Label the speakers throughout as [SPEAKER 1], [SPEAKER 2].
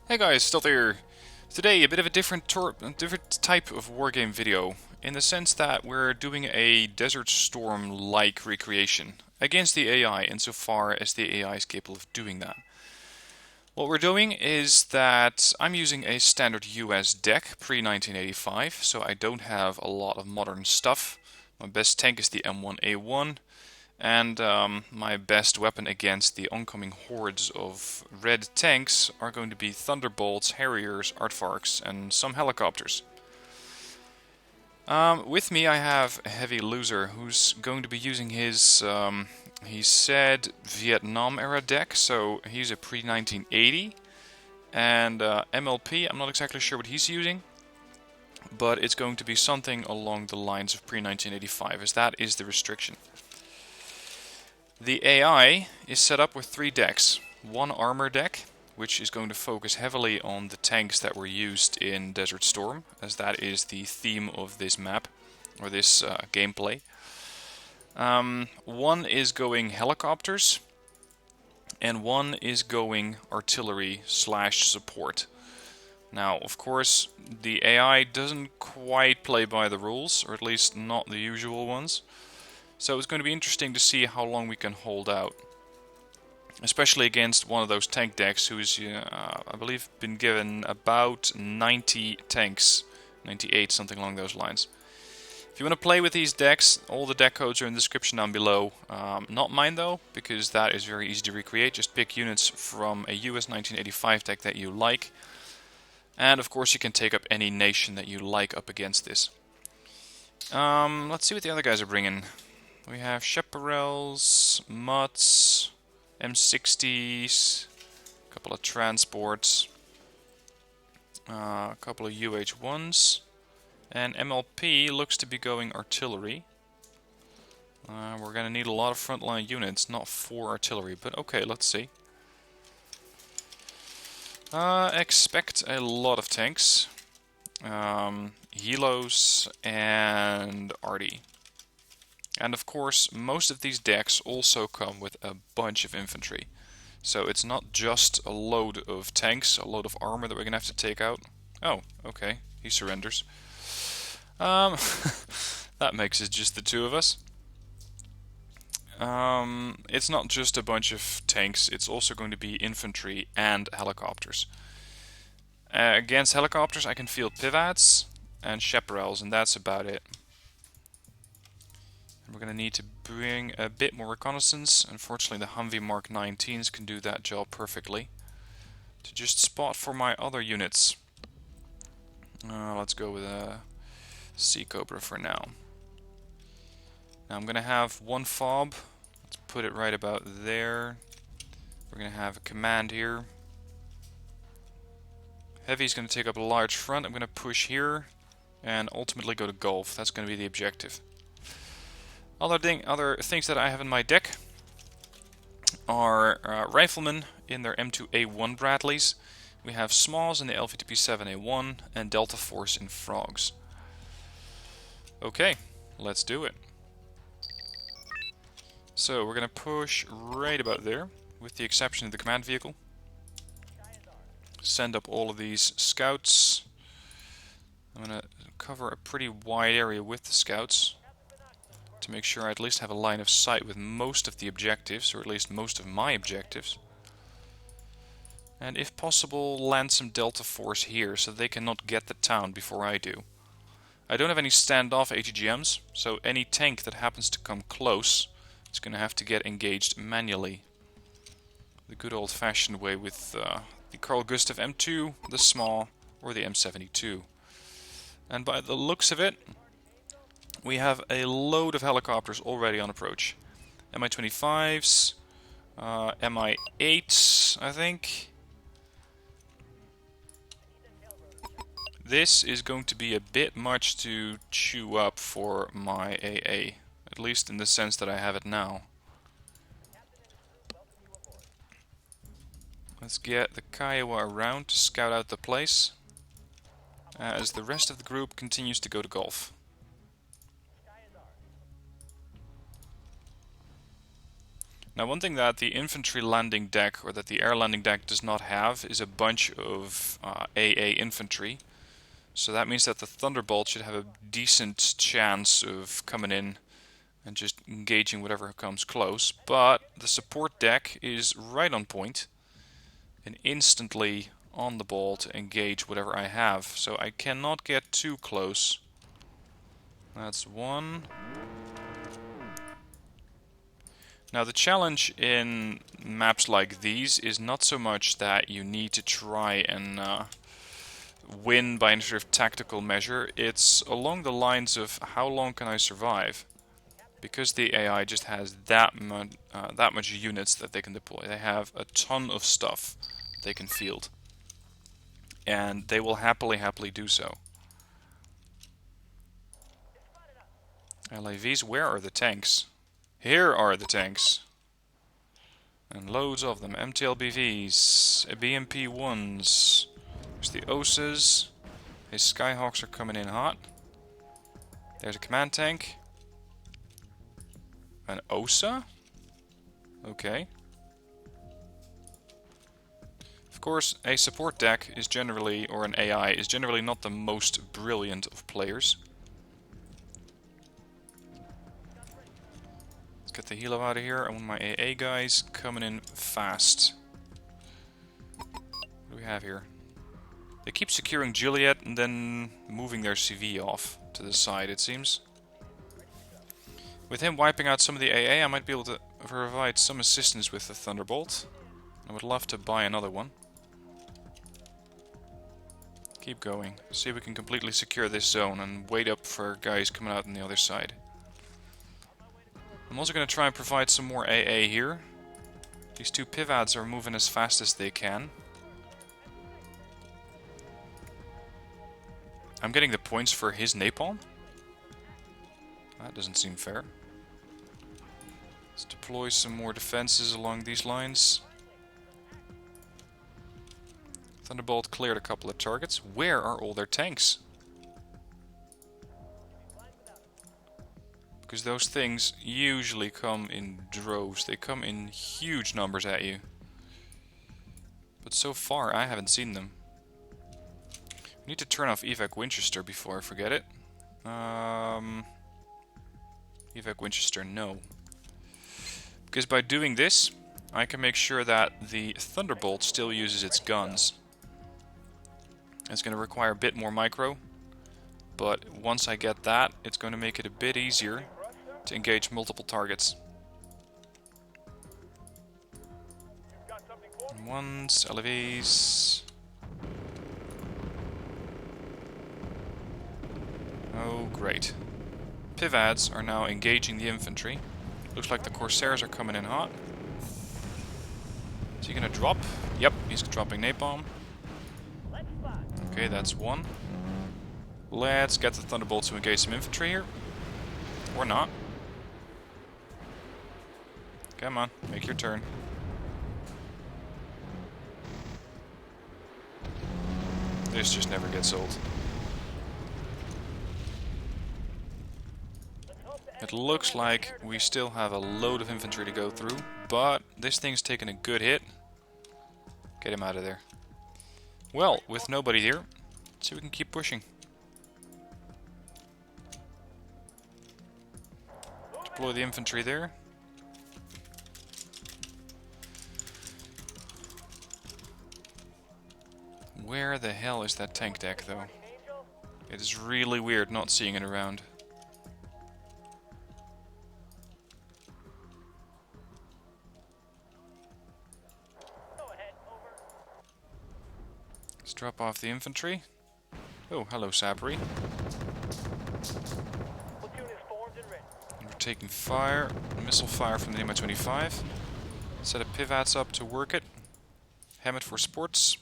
[SPEAKER 1] Hey guys, still here. Today a bit of a different type of wargame video, in the sense that we're doing a Desert Storm-like recreation against the AI insofar as the AI is capable of doing that. What we're doing is that I'm using a standard US deck pre-1985, so I don't have a lot of modern stuff. My best tank is the M1A1, and my best weapon against the oncoming hordes of red tanks are going to be Thunderbolts, Harriers, Aardvarks, and some helicopters. With me I have a heavy loser who's going to be using his, he said, Vietnam era deck, so he's a pre-1980. And MLP, I'm not exactly sure what he's using, but it's going to be something along the lines of pre-1985, as that is the restriction. The AI is set up with 3 decks. One armor deck, which is going to focus heavily on the tanks that were used in Desert Storm, as that is the theme of this map, or this gameplay. One is going helicopters, and one is going artillery / support. Now, of course, the AI doesn't quite play by the rules, or at least not the usual ones. So it's going to be interesting to see how long we can hold out. Especially against one of those tank decks who's, I believe, been given about 90 tanks. 98, something along those lines. If you want to play with these decks, all the deck codes are in the description down below. Not mine though, because that is very easy to recreate. Just pick units from a US 1985 deck that you like. And of course you can take up any nation that you like up against this. Let's see what the other guys are bringing. We have Chaparrals, Mutts, M60s, a couple of transports, a couple of UH1s, and MLP looks to be going artillery. We're going to need a lot of frontline units, not 4 artillery, but okay, let's see. Expect a lot of tanks, helos, and arty. And of course, most of these decks also come with a bunch of infantry. So it's not just a load of tanks, a load of armor that we're going to have to take out. Oh, okay, he surrenders. That makes it just the 2 of us. It's not just a bunch of tanks, it's also going to be infantry and helicopters. Against helicopters I can field pivats and chaparrals, and that's about it. We're going to need to bring a bit more reconnaissance. Unfortunately, the Humvee Mark 19s can do that job perfectly. To just spot for my other units. Let's go with a Sea Cobra for now. Now I'm going to have one fob. Let's put it right about there. We're going to have a command here. Heavy's going to take up a large front. I'm going to push here and ultimately go to Gulf. That's going to be the objective. Other things that I have in my deck are riflemen in their M2A1 Bradleys. We have Smalls in the LVTP7A1 and Delta Force in Frogs. Okay, let's do it. So we're going to push right about there, with the exception of the command vehicle. Send up all of these scouts. I'm going to cover a pretty wide area with the scouts, to make sure I at least have a line of sight with most of the objectives, or at least most of my objectives. And if possible, land some Delta Force here, so they cannot get the town before I do. I don't have any standoff ATGMs, so any tank that happens to come close is going to have to get engaged manually. The good old-fashioned way with the Carl Gustav M2, the Small, or the M72. And by the looks of it, we have a load of helicopters already on approach. Mi-25s, Mi-8s, I think. This is going to be a bit much to chew up for my AA, at least in the sense that I have it now. Let's get the Kiowa around to scout out the place, as the rest of the group continues to go to Gulf. Now, one thing that the infantry landing deck, or that the air landing deck does not have, is a bunch of AA infantry. So that means that the Thunderbolt should have a decent chance of coming in and just engaging whatever comes close. But the support deck is right on point and instantly on the ball to engage whatever I have. So I cannot get too close. That's one. Now the challenge in maps like these is not so much that you need to try and win by any sort of tactical measure. It's along the lines of how long can I survive? Because the AI just has that much units that they can deploy. They have a ton of stuff they can field. And they will happily do so. LAVs, where are the tanks? Here are the tanks. And loads of them. MTLBVs, BMP-1s. There's the OSAs. His Skyhawks are coming in hot. There's a command tank. An OSA? Okay. Of course, a support deck is generally, or an AI, is generally not the most brilliant of players. Get the helo out of here. I want my AA guys coming in fast. What do we have here? They keep securing Juliet and then moving their CV off to the side, it seems. With him wiping out some of the AA, I might be able to provide some assistance with the Thunderbolt. I would love to buy another one. Keep going. See if we can completely secure this zone and wait up for guys coming out on the other side. I'm also going to try and provide some more AA here. These two pivads are moving as fast as they can. I'm getting the points for his napalm? That doesn't seem fair. Let's deploy some more defenses along these lines. Thunderbolt cleared a couple of targets. Where are all their tanks? Because those things usually come in droves. They come in huge numbers at you. But so far, I haven't seen them. I need to turn off Evac Winchester before I forget it. Evac Winchester, no. Because by doing this, I can make sure that the Thunderbolt still uses its guns. It's going to require a bit more micro. But once I get that, it's going to make it a bit easier to engage multiple targets. Ones, LVs. Oh, great. Pivads are now engaging the infantry. Looks like the Corsairs are coming in hot. Is he gonna drop? Yep, he's dropping napalm. Okay, that's one. Let's get the Thunderbolt to engage some infantry here. Or not. Come on, make your turn. This just never gets old. It looks like we still have a load of infantry to go through, but this thing's taken a good hit. Get him out of there. Well, with nobody here, let's see if we can keep pushing. Deploy the infantry there. Where the hell is that tank deck, though? It is really weird not seeing it around. Let's drop off the infantry. Oh, hello, Sabri. We're taking fire, missile fire from the Mi-25. Set up pivots up to work it. Ham it for sports.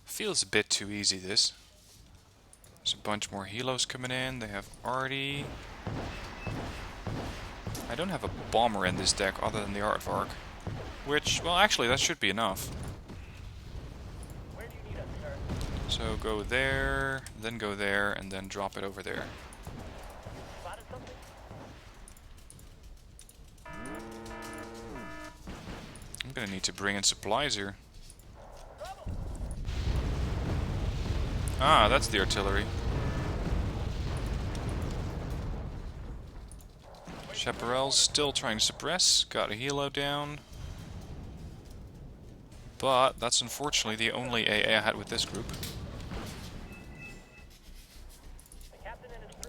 [SPEAKER 1] Feels a bit too easy, this. There's a bunch more helos coming in. They have arty. I don't have a bomber in this deck other than the Aardvark. Which, well, actually, that should be enough. So go there, and then drop it over there. I'm gonna need to bring in supplies here. Ah, that's the artillery. Chaparral's still trying to suppress. Got a helo down. But that's unfortunately the only AA I had with this group.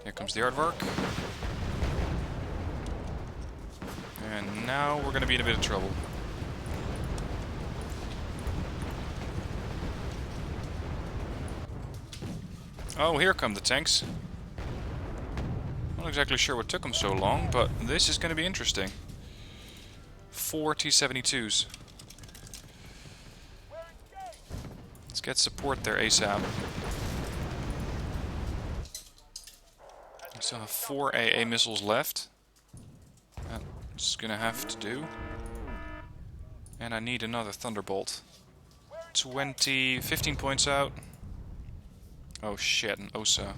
[SPEAKER 1] Here comes the Aardvark. And now we're going to be in a bit of trouble. Oh, here come the tanks. Not exactly sure what took them so long, but this is going to be interesting. 4 T-72s. Let's get support there ASAP. We still have 4 AA missiles left. That's gonna have to do. And I need another Thunderbolt. 15 points out. Oh shit, an OSA.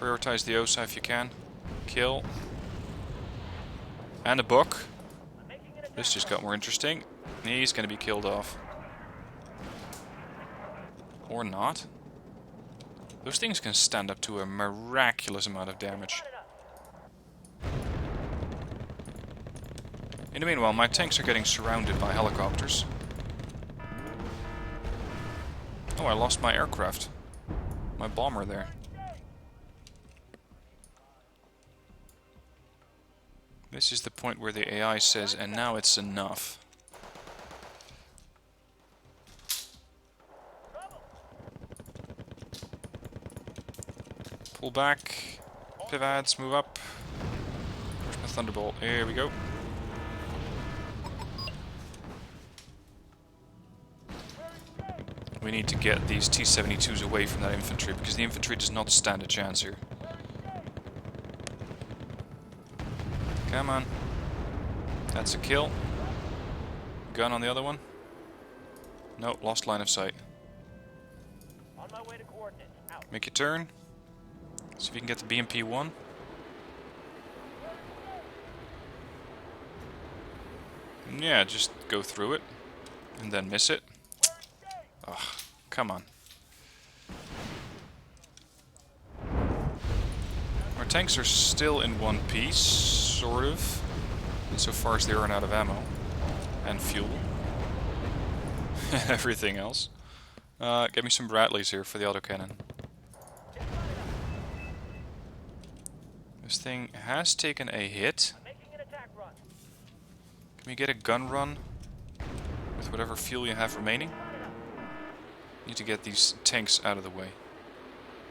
[SPEAKER 1] Prioritize the OSA if you can. Kill. And a book. This just got more interesting. He's gonna be killed off. Or not. Those things can stand up to a miraculous amount of damage. In the meanwhile, my tanks are getting surrounded by helicopters. Oh, I lost my aircraft. My bomber there. This is the point where the AI says, and now it's enough. Pull back, pivots, move up. Where's my Thunderbolt? Here we go. We need to get these T-72s away from that infantry, because the infantry does not stand a chance here. Come on. That's a kill. Gun on the other one. Nope, lost line of sight.
[SPEAKER 2] On my way to coordinates. Out.
[SPEAKER 1] Make your turn. See if you can get the BMP-1. Yeah, just go through it. And then miss it. Ugh, come on. Our tanks are still in one piece, sort of. Insofar as they run out of ammo. And fuel. And everything else. Get me some Bradleys here for the autocannon. This thing has taken a hit. Can we get a gun run with whatever fuel you have remaining? Need to get these tanks out of the way,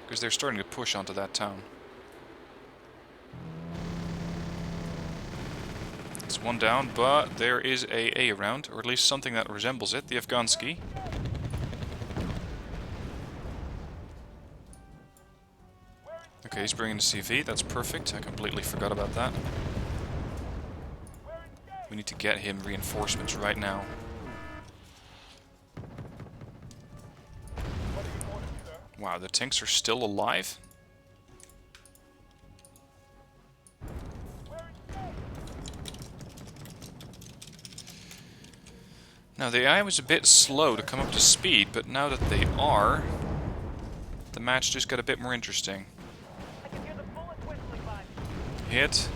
[SPEAKER 1] because they're starting to push onto that town. It's one down, but there is AA around, or at least something that resembles it, the Afghansky. Okay, he's bringing the CV, that's perfect. I completely forgot about that. We need to get him reinforcements right now. Wow, the tanks are still alive? Now, the AI was a bit slow to come up to speed, but now that they are, the match just got a bit more interesting. Hit.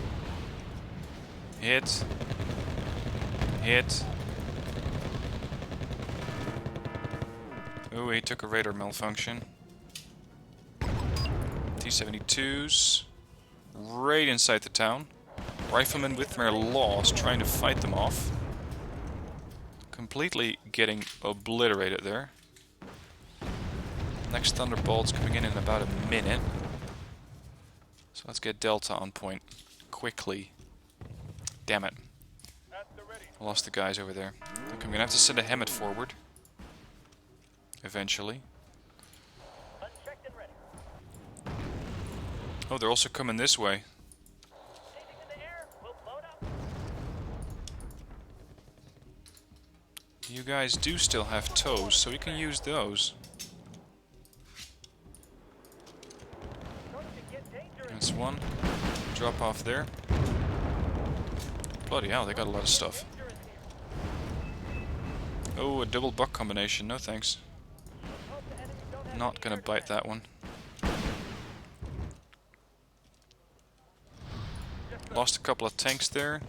[SPEAKER 1] Hit. Hit. Oh, he took a radar malfunction. T-72s. Right inside the town. Riflemen with their laws trying to fight them off. Completely getting obliterated there. Next Thunderbolt's coming in about a minute. So let's get Delta on point quickly. Damn it. I lost the guys over there. Okay, I'm gonna have to send a Hemet forward. Eventually. Oh, they're also coming this way. You guys do still have toes, so we can use those. That's one. Drop off there. Bloody hell, they got a lot of stuff. Oh, a double buck combination. No thanks. Not gonna bite that one. Lost a couple of tanks there.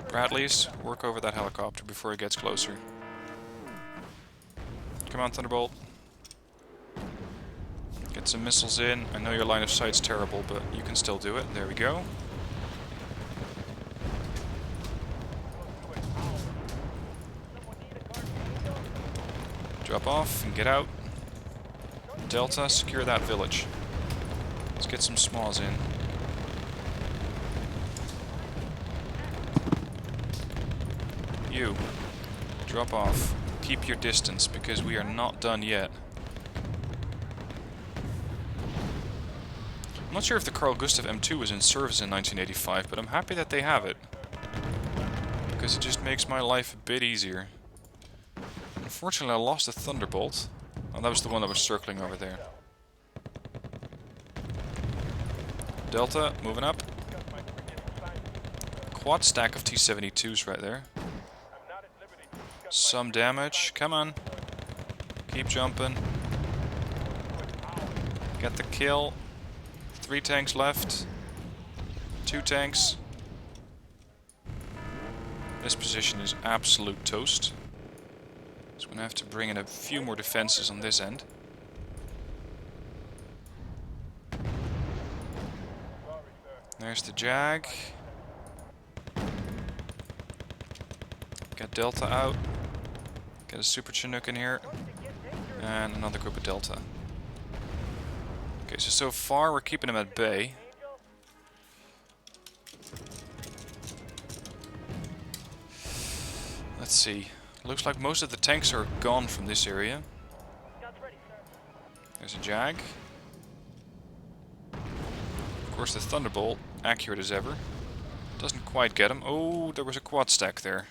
[SPEAKER 1] Bradleys, work over that helicopter before it gets closer. Come on, Thunderbolt. Get some missiles in. I know your line of sight's terrible, but you can still do it. There we go. Drop off and get out. Delta, secure that village. Let's get some smalls in. You, drop off. Keep your distance, because we are not done yet. I'm not sure if the Carl Gustav M2 was in service in 1985, but I'm happy that they have it. Because it just makes my life a bit easier. Unfortunately, I lost a Thunderbolt. Oh, that was the one that was circling over there. Delta, moving up. Quad stack of T-72s right there. Some damage. Come on. Keep jumping. Get the kill. 3 tanks left. 2 tanks. This position is absolute toast. So I'm going to have to bring in a few more defenses on this end. There's the Jag. Get Delta out. Get a Super Chinook in here. And another group of Delta. Okay, so far we're keeping them at bay. Let's see. Looks like most of the tanks are gone from this area. There's a Jag. Of course the Thunderbolt, accurate as ever. Doesn't quite get him. Oh, there was a quad stack there.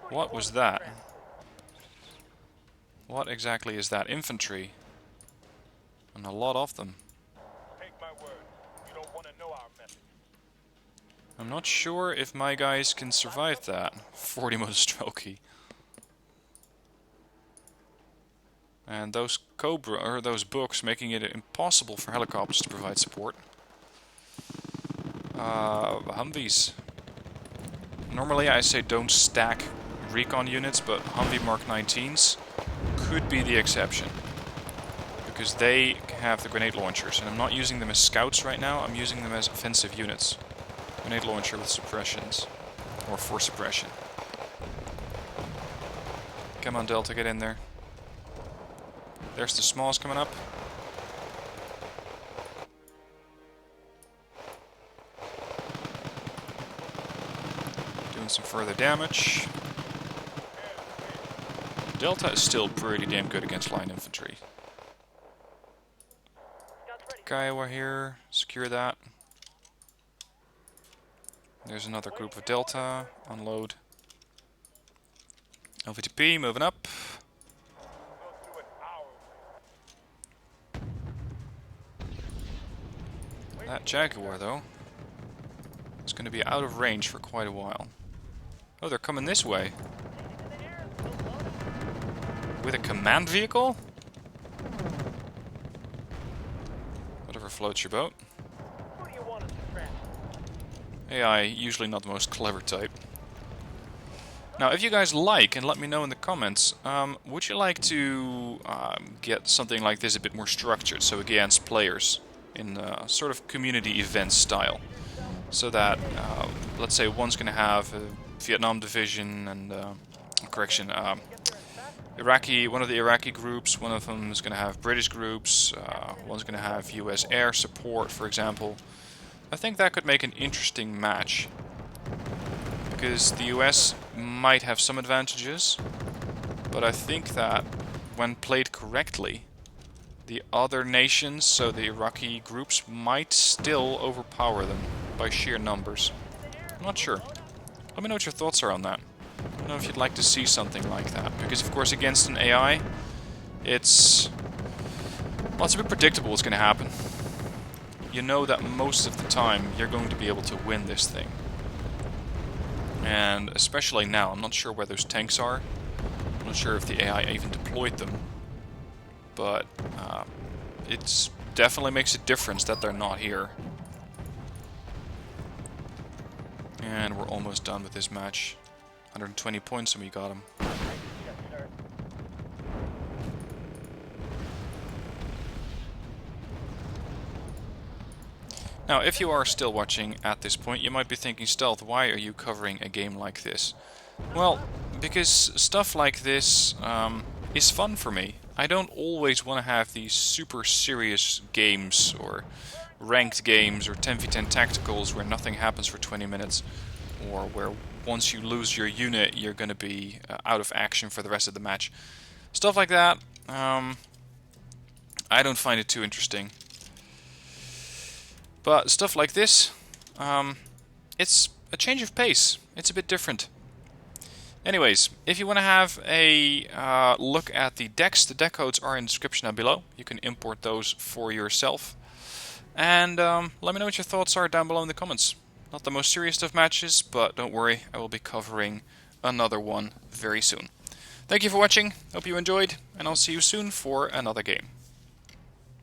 [SPEAKER 1] What was that? What exactly is that? Infantry. And a lot of them. I'm not sure if my guys can survive that. 40 Motostrokey. And those Cobra, or those books, making it impossible for helicopters to provide support. Humvees. Normally I say don't stack recon units, but Humvee Mark 19s could be the exception. Because they have the grenade launchers, and I'm not using them as scouts right now, I'm using them as offensive units. Grenade launcher with suppressions. Or for suppression. Come on Delta, get in there. There's the smalls coming up. Doing some further damage. Delta is still pretty damn good against line infantry. Kiowa here, secure that. There's another group of Delta, unload. LVTP moving up. That Jaguar though is going to be out of range for quite a while. Oh, they're coming this way. With a command vehicle? Whatever floats your boat. AI, usually not the most clever type. Now, if you guys like, and let me know in the comments, would you like to get something like this a bit more structured, so against players, in sort of community event style? So that, let's say one's going to have a Vietnam division and, Iraqi, one of the Iraqi groups, one of them is going to have British groups, one's going to have US air support, for example. I think that could make an interesting match, because the US might have some advantages, but I think that when played correctly, the other nations, so the Iraqi groups, might still overpower them by sheer numbers. I'm not sure. Let me know what your thoughts are on that. Let me know if you'd like to see something like that. Because, of course, against an AI, it's... well, it's a bit predictable what's going to happen. You know that most of the time you're going to be able to win this thing. And especially now, I'm not sure where those tanks are. I'm not sure if the AI even deployed them. But it definitely makes a difference that they're not here. And we're almost done with this match. 120 points and we got him.
[SPEAKER 2] Yes, sir.
[SPEAKER 1] Now, if you are still watching at this point, you might be thinking, Stealth, why are you covering a game like this? Well, because stuff like this is fun for me. I don't always want to have these super serious games, or ranked games, or 10v10 tacticals where nothing happens for 20 minutes, or where once you lose your unit, you're going to be out of action for the rest of the match. Stuff like that, I don't find it too interesting. But stuff like this, it's a change of pace. It's a bit different. Anyways, if you want to have a look at the decks, the deck codes are in the description down below. You can import those for yourself. And let me know what your thoughts are down below in the comments. Not the most serious of matches, but don't worry, I will be covering another one very soon. Thank you for watching, hope you enjoyed, and I'll see you soon for another game.